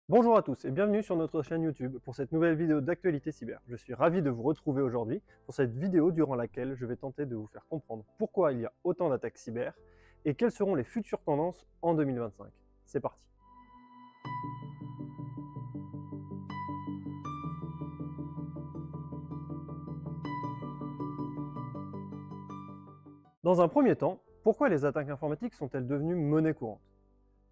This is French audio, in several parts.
Bonjour à tous et bienvenue sur notre chaîne YouTube pour cette nouvelle vidéo d'actualité cyber. Je suis ravi de vous retrouver aujourd'hui pour cette vidéo durant laquelle je vais tenter de vous faire comprendre pourquoi il y a autant d'attaques cyber et quelles seront les futures tendances en 2025. C'est parti. Dans un premier temps, pourquoi les attaques informatiques sont-elles devenues monnaie courante?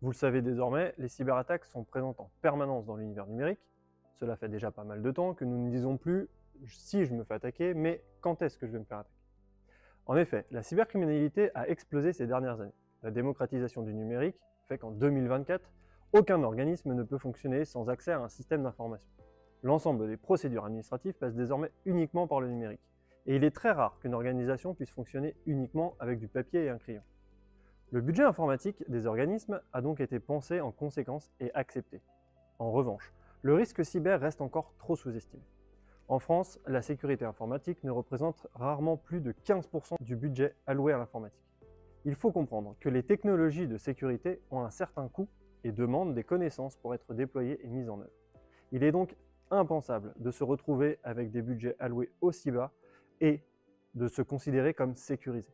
Vous le savez désormais, les cyberattaques sont présentes en permanence dans l'univers numérique. Cela fait déjà pas mal de temps que nous ne disons plus si je me fais attaquer, mais quand est-ce que je vais me faire attaquer? En effet, la cybercriminalité a explosé ces dernières années. La démocratisation du numérique fait qu'en 2024, aucun organisme ne peut fonctionner sans accès à un système d'information. L'ensemble des procédures administratives passent désormais uniquement par le numérique. Et il est très rare qu'une organisation puisse fonctionner uniquement avec du papier et un crayon. Le budget informatique des organismes a donc été pensé en conséquence et accepté. En revanche, le risque cyber reste encore trop sous-estimé. En France, la sécurité informatique ne représente rarement plus de 15% du budget alloué à l'informatique. Il faut comprendre que les technologies de sécurité ont un certain coût et demandent des connaissances pour être déployées et mises en œuvre. Il est donc impensable de se retrouver avec des budgets alloués aussi bas et de se considérer comme sécurisé.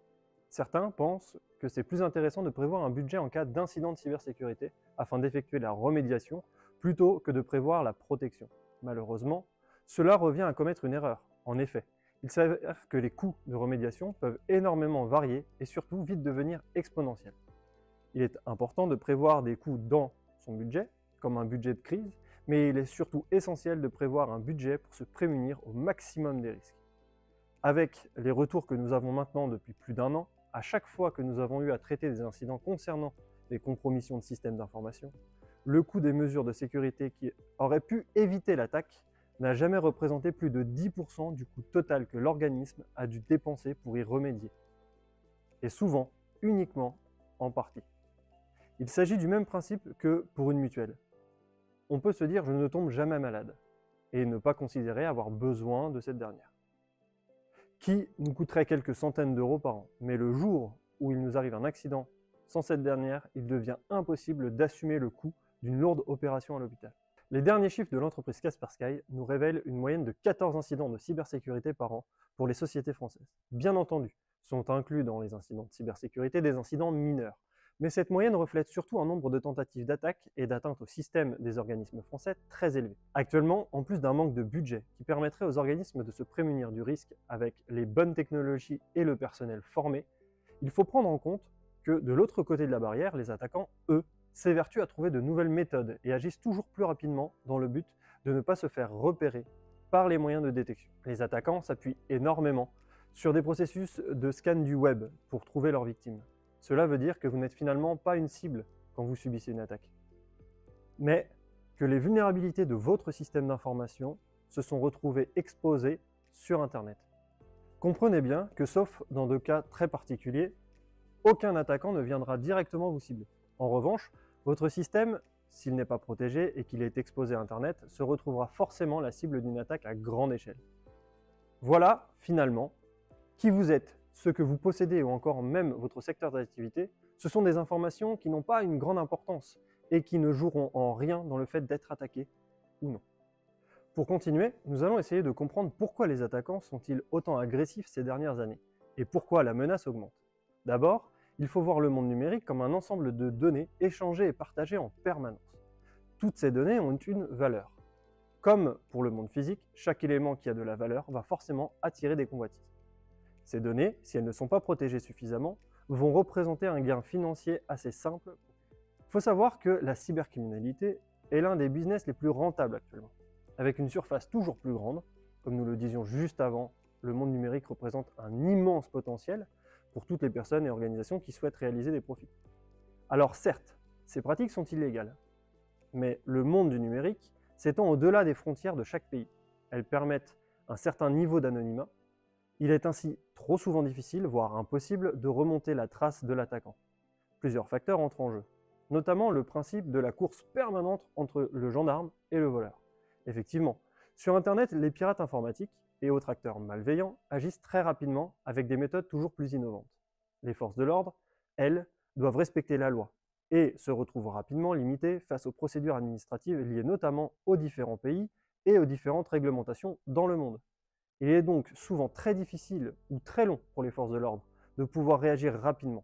Certains pensent que c'est plus intéressant de prévoir un budget en cas d'incident de cybersécurité afin d'effectuer la remédiation plutôt que de prévoir la protection. Malheureusement, cela revient à commettre une erreur. En effet, il s'avère que les coûts de remédiation peuvent énormément varier et surtout vite devenir exponentiels. Il est important de prévoir des coûts dans son budget, comme un budget de crise, mais il est surtout essentiel de prévoir un budget pour se prémunir au maximum des risques. Avec les retours que nous avons maintenant depuis plus d'un an, à chaque fois que nous avons eu à traiter des incidents concernant des compromissions de systèmes d'information, le coût des mesures de sécurité qui auraient pu éviter l'attaque n'a jamais représenté plus de 10% du coût total que l'organisme a dû dépenser pour y remédier. Et souvent, uniquement en partie. Il s'agit du même principe que pour une mutuelle. On peut se dire « je ne tombe jamais malade » et ne pas considérer avoir besoin de cette dernière, qui nous coûterait quelques centaines d'euros par an. Mais le jour où il nous arrive un accident sans cette dernière, il devient impossible d'assumer le coût d'une lourde opération à l'hôpital. Les derniers chiffres de l'entreprise Kaspersky nous révèlent une moyenne de 14 incidents de cybersécurité par an pour les sociétés françaises. Bien entendu, sont inclus dans les incidents de cybersécurité des incidents mineurs. Mais cette moyenne reflète surtout un nombre de tentatives d'attaque et d'atteinte au système des organismes français très élevé. Actuellement, en plus d'un manque de budget qui permettrait aux organismes de se prémunir du risque avec les bonnes technologies et le personnel formé, il faut prendre en compte que de l'autre côté de la barrière, les attaquants, eux, s'évertuent à trouver de nouvelles méthodes et agissent toujours plus rapidement dans le but de ne pas se faire repérer par les moyens de détection. Les attaquants s'appuient énormément sur des processus de scan du web pour trouver leurs victimes. Cela veut dire que vous n'êtes finalement pas une cible quand vous subissez une attaque, mais que les vulnérabilités de votre système d'information se sont retrouvées exposées sur Internet. Comprenez bien que, sauf dans de cas très particuliers, aucun attaquant ne viendra directement vous cibler. En revanche, votre système, s'il n'est pas protégé et qu'il est exposé à Internet, se retrouvera forcément la cible d'une attaque à grande échelle. Voilà, finalement, qui vous êtes, ce que vous possédez ou encore même votre secteur d'activité, ce sont des informations qui n'ont pas une grande importance et qui ne joueront en rien dans le fait d'être attaqué ou non. Pour continuer, nous allons essayer de comprendre pourquoi les attaquants sont-ils autant agressifs ces dernières années et pourquoi la menace augmente. D'abord, il faut voir le monde numérique comme un ensemble de données échangées et partagées en permanence. Toutes ces données ont une valeur. Comme pour le monde physique, chaque élément qui a de la valeur va forcément attirer des convoitises. Ces données, si elles ne sont pas protégées suffisamment, vont représenter un gain financier assez simple. Il faut savoir que la cybercriminalité est l'un des business les plus rentables actuellement. Avec une surface toujours plus grande, comme nous le disions juste avant, le monde numérique représente un immense potentiel pour toutes les personnes et organisations qui souhaitent réaliser des profits. Alors certes, ces pratiques sont illégales, mais le monde du numérique s'étend au-delà des frontières de chaque pays. Elles permettent un certain niveau d'anonymat. Il est ainsi trop souvent difficile, voire impossible, de remonter la trace de l'attaquant. Plusieurs facteurs entrent en jeu, notamment le principe de la course permanente entre le gendarme et le voleur. Effectivement, sur Internet, les pirates informatiques et autres acteurs malveillants agissent très rapidement avec des méthodes toujours plus innovantes. Les forces de l'ordre, elles, doivent respecter la loi et se retrouvent rapidement limités face aux procédures administratives liées notamment aux différents pays et aux différentes réglementations dans le monde. Il est donc souvent très difficile ou très long pour les forces de l'ordre de pouvoir réagir rapidement.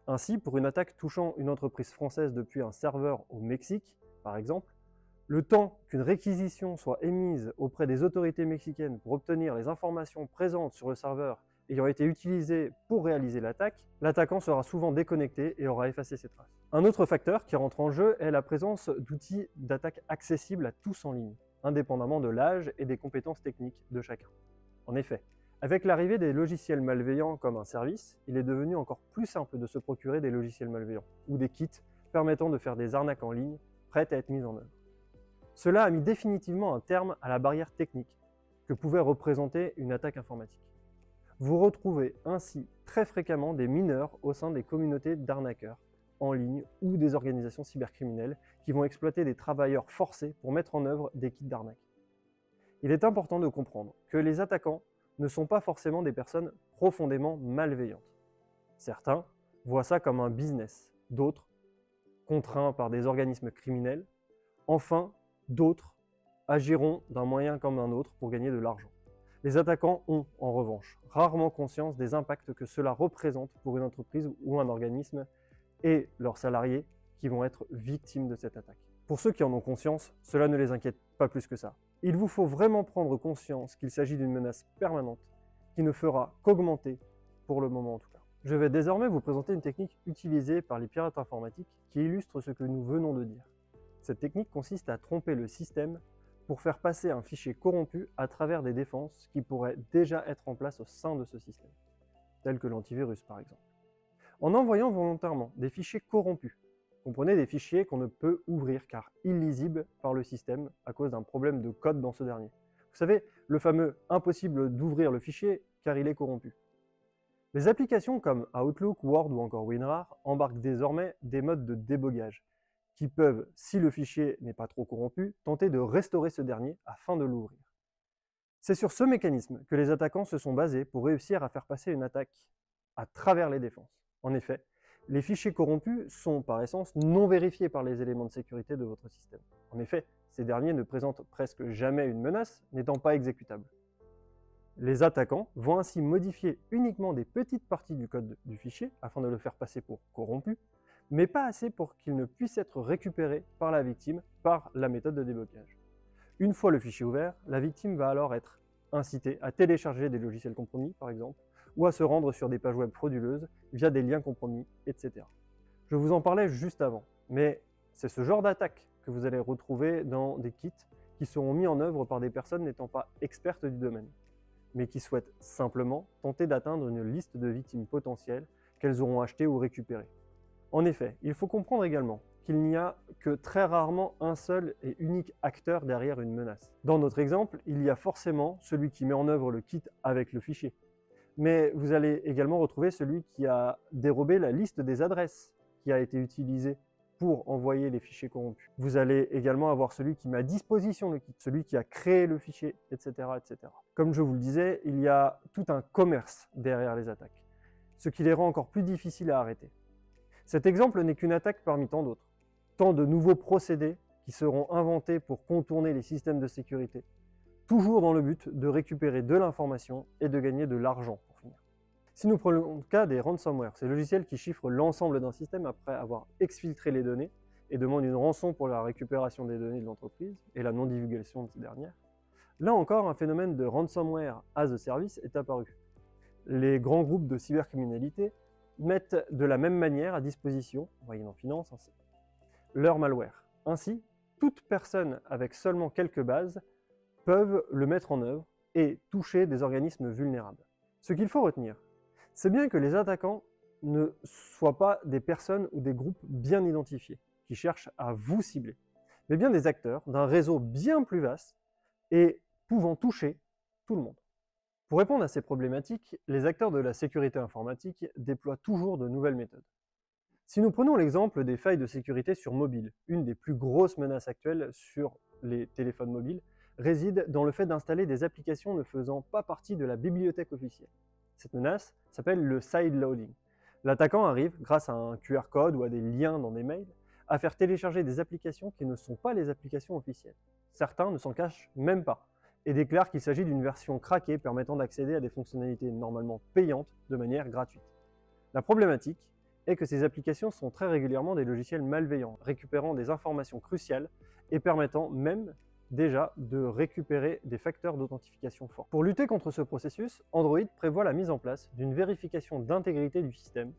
Ainsi, pour une attaque touchant une entreprise française depuis un serveur au Mexique, par exemple, le temps qu'une réquisition soit émise auprès des autorités mexicaines pour obtenir les informations présentes sur le serveur ayant été utilisé pour réaliser l'attaque, l'attaquant sera souvent déconnecté et aura effacé ses traces. Un autre facteur qui rentre en jeu est la présence d'outils d'attaque accessibles à tous en ligne, indépendamment de l'âge et des compétences techniques de chacun. En effet, avec l'arrivée des logiciels malveillants comme un service, il est devenu encore plus simple de se procurer des logiciels malveillants ou des kits permettant de faire des arnaques en ligne prêtes à être mises en œuvre. Cela a mis définitivement un terme à la barrière technique que pouvait représenter une attaque informatique. Vous retrouvez ainsi très fréquemment des mineurs au sein des communautés d'arnaqueurs en ligne ou des organisations cybercriminelles qui vont exploiter des travailleurs forcés pour mettre en œuvre des kits d'arnaque. Il est important de comprendre que les attaquants ne sont pas forcément des personnes profondément malveillantes. Certains voient ça comme un business, d'autres contraints par des organismes criminels, enfin d'autres agiront d'un moyen comme d'un autre pour gagner de l'argent. Les attaquants ont, en revanche, rarement conscience des impacts que cela représente pour une entreprise ou un organisme et leurs salariés qui vont être victimes de cette attaque. Pour ceux qui en ont conscience, cela ne les inquiète pas plus que ça. Il vous faut vraiment prendre conscience qu'il s'agit d'une menace permanente qui ne fera qu'augmenter, pour le moment en tout cas. Je vais désormais vous présenter une technique utilisée par les pirates informatiques qui illustre ce que nous venons de dire. Cette technique consiste à tromper le système pour faire passer un fichier corrompu à travers des défenses qui pourraient déjà être en place au sein de ce système, telles que l'antivirus par exemple. En envoyant volontairement des fichiers corrompus, comprenez des fichiers qu'on ne peut ouvrir car illisibles par le système à cause d'un problème de code dans ce dernier. Vous savez, le fameux impossible d'ouvrir le fichier car il est corrompu. Les applications comme Outlook, Word ou encore WinRAR embarquent désormais des modes de débogage qui peuvent, si le fichier n'est pas trop corrompu, tenter de restaurer ce dernier afin de l'ouvrir. C'est sur ce mécanisme que les attaquants se sont basés pour réussir à faire passer une attaque à travers les défenses. En effet, les fichiers corrompus sont par essence non vérifiés par les éléments de sécurité de votre système. En effet, ces derniers ne présentent presque jamais une menace, n'étant pas exécutables. Les attaquants vont ainsi modifier uniquement des petites parties du code du fichier afin de le faire passer pour corrompu, mais pas assez pour qu'il ne puisse être récupéré par la victime par la méthode de déblocage. Une fois le fichier ouvert, la victime va alors être incitée à télécharger des logiciels compromis, par exemple, ou à se rendre sur des pages web frauduleuses via des liens compromis, etc. Je vous en parlais juste avant, mais c'est ce genre d'attaque que vous allez retrouver dans des kits qui seront mis en œuvre par des personnes n'étant pas expertes du domaine, mais qui souhaitent simplement tenter d'atteindre une liste de victimes potentielles qu'elles auront achetées ou récupérées. En effet, il faut comprendre également qu'il n'y a que très rarement un seul et unique acteur derrière une menace. Dans notre exemple, il y a forcément celui qui met en œuvre le kit avec le fichier. Mais vous allez également retrouver celui qui a dérobé la liste des adresses qui a été utilisée pour envoyer les fichiers corrompus. Vous allez également avoir celui qui met à disposition le kit, celui qui a créé le fichier, etc., etc. Comme je vous le disais, il y a tout un commerce derrière les attaques, ce qui les rend encore plus difficiles à arrêter. Cet exemple n'est qu'une attaque parmi tant d'autres. Tant de nouveaux procédés qui seront inventés pour contourner les systèmes de sécurité, toujours dans le but de récupérer de l'information et de gagner de l'argent pour finir. Si nous prenons le cas des ransomware, ces logiciels qui chiffrent l'ensemble d'un système après avoir exfiltré les données et demandent une rançon pour la récupération des données de l'entreprise et la non-divulgation de ces dernières, là encore un phénomène de ransomware as a service est apparu. Les grands groupes de cybercriminalité mettent de la même manière à disposition, moyennant finance, leur malware. Ainsi, toute personne avec seulement quelques bases peuvent le mettre en œuvre et toucher des organismes vulnérables. Ce qu'il faut retenir, c'est bien que les attaquants ne soient pas des personnes ou des groupes bien identifiés qui cherchent à vous cibler, mais bien des acteurs d'un réseau bien plus vaste et pouvant toucher tout le monde. Pour répondre à ces problématiques, les acteurs de la sécurité informatique déploient toujours de nouvelles méthodes. Si nous prenons l'exemple des failles de sécurité sur mobile, une des plus grosses menaces actuelles sur les téléphones mobiles réside dans le fait d'installer des applications ne faisant pas partie de la bibliothèque officielle. Cette menace s'appelle le sideloading. L'attaquant arrive, grâce à un QR code ou à des liens dans des mails, à faire télécharger des applications qui ne sont pas les applications officielles. Certains ne s'en cachent même pas et déclarent qu'il s'agit d'une version craquée permettant d'accéder à des fonctionnalités normalement payantes de manière gratuite. La problématique est que ces applications sont très régulièrement des logiciels malveillants, récupérant des informations cruciales et permettant même déjà de récupérer des facteurs d'authentification forts. Pour lutter contre ce processus, Android prévoit la mise en place d'une vérification d'intégrité du système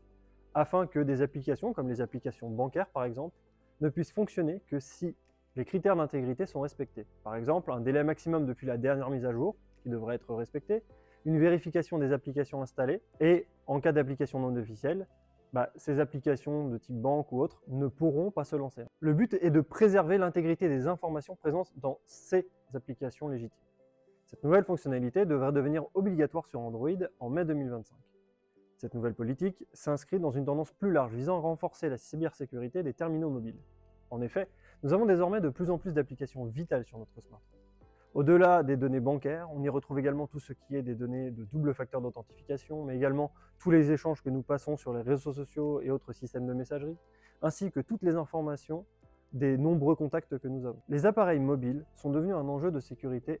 afin que des applications, comme les applications bancaires par exemple, ne puissent fonctionner que si les critères d'intégrité sont respectés. Par exemple, un délai maximum depuis la dernière mise à jour, qui devrait être respecté, une vérification des applications installées, et en cas d'application non officielle, ces applications de type banque ou autres ne pourront pas se lancer. Le but est de préserver l'intégrité des informations présentes dans ces applications légitimes. Cette nouvelle fonctionnalité devrait devenir obligatoire sur Android en mai 2025. Cette nouvelle politique s'inscrit dans une tendance plus large visant à renforcer la cybersécurité des terminaux mobiles. En effet, nous avons désormais de plus en plus d'applications vitales sur notre smartphone. Au-delà des données bancaires, on y retrouve également tout ce qui est des données de double facteur d'authentification, mais également tous les échanges que nous passons sur les réseaux sociaux et autres systèmes de messagerie, ainsi que toutes les informations des nombreux contacts que nous avons. Les appareils mobiles sont devenus un enjeu de sécurité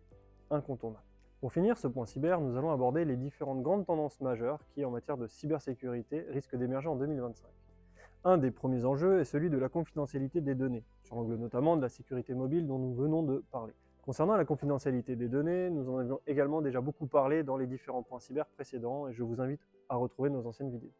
incontournable. Pour finir ce point cyber, nous allons aborder les différentes grandes tendances majeures qui, en matière de cybersécurité, risquent d'émerger en 2025. Un des premiers enjeux est celui de la confidentialité des données, sur l'angle notamment de la sécurité mobile dont nous venons de parler. Concernant la confidentialité des données, nous en avions également déjà beaucoup parlé dans les différents points cyber précédents et je vous invite à retrouver nos anciennes vidéos.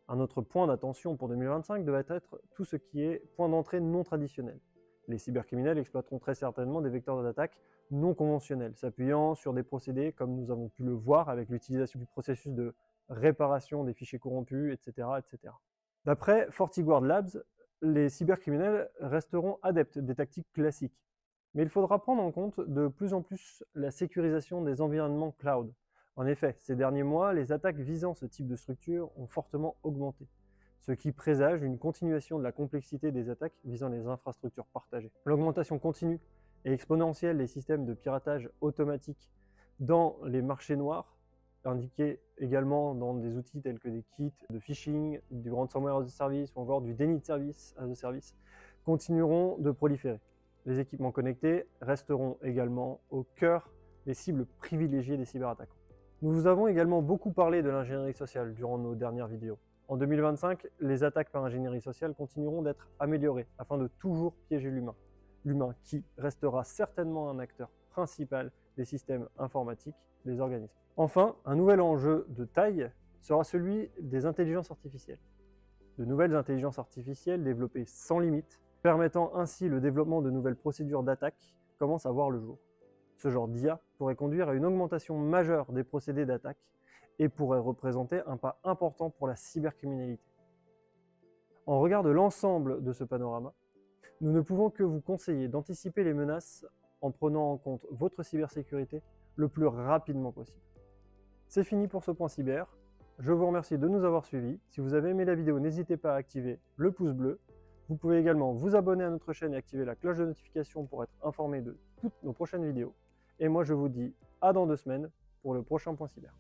Un autre point d'attention pour 2025 devrait être tout ce qui est point d'entrée non traditionnel. Les cybercriminels exploiteront très certainement des vecteurs d'attaque non conventionnels, s'appuyant sur des procédés comme nous avons pu le voir avec l'utilisation du processus de réparation des fichiers corrompus, etc. etc. D'après FortiGuard Labs, les cybercriminels resteront adeptes des tactiques classiques. Mais il faudra prendre en compte de plus en plus la sécurisation des environnements cloud. En effet, ces derniers mois, les attaques visant ce type de structure ont fortement augmenté, ce qui présage une continuation de la complexité des attaques visant les infrastructures partagées. L'augmentation continue et exponentielle des systèmes de piratage automatique dans les marchés noirs, indiqués également dans des outils tels que des kits de phishing, du ransomware as a service ou encore du déni de service as a service, continueront de proliférer. Les équipements connectés resteront également au cœur des cibles privilégiées des cyberattaquants. Nous vous avons également beaucoup parlé de l'ingénierie sociale durant nos dernières vidéos. En 2025, les attaques par ingénierie sociale continueront d'être améliorées afin de toujours piéger l'humain. L'humain qui restera certainement un acteur principal des systèmes informatiques des organismes. Enfin, un nouvel enjeu de taille sera celui des intelligences artificielles. De nouvelles intelligences artificielles développées sans limite, permettant ainsi le développement de nouvelles procédures d'attaque, commence à voir le jour. Ce genre d'IA pourrait conduire à une augmentation majeure des procédés d'attaque et pourrait représenter un pas important pour la cybercriminalité. En regard de l'ensemble de ce panorama, nous ne pouvons que vous conseiller d'anticiper les menaces en prenant en compte votre cybersécurité le plus rapidement possible. C'est fini pour ce point cyber. Je vous remercie de nous avoir suivis. Si vous avez aimé la vidéo, n'hésitez pas à activer le pouce bleu. Vous pouvez également vous abonner à notre chaîne et activer la cloche de notification pour être informé de toutes nos prochaines vidéos. Et moi, je vous dis à dans 2 semaines pour le prochain point cyber.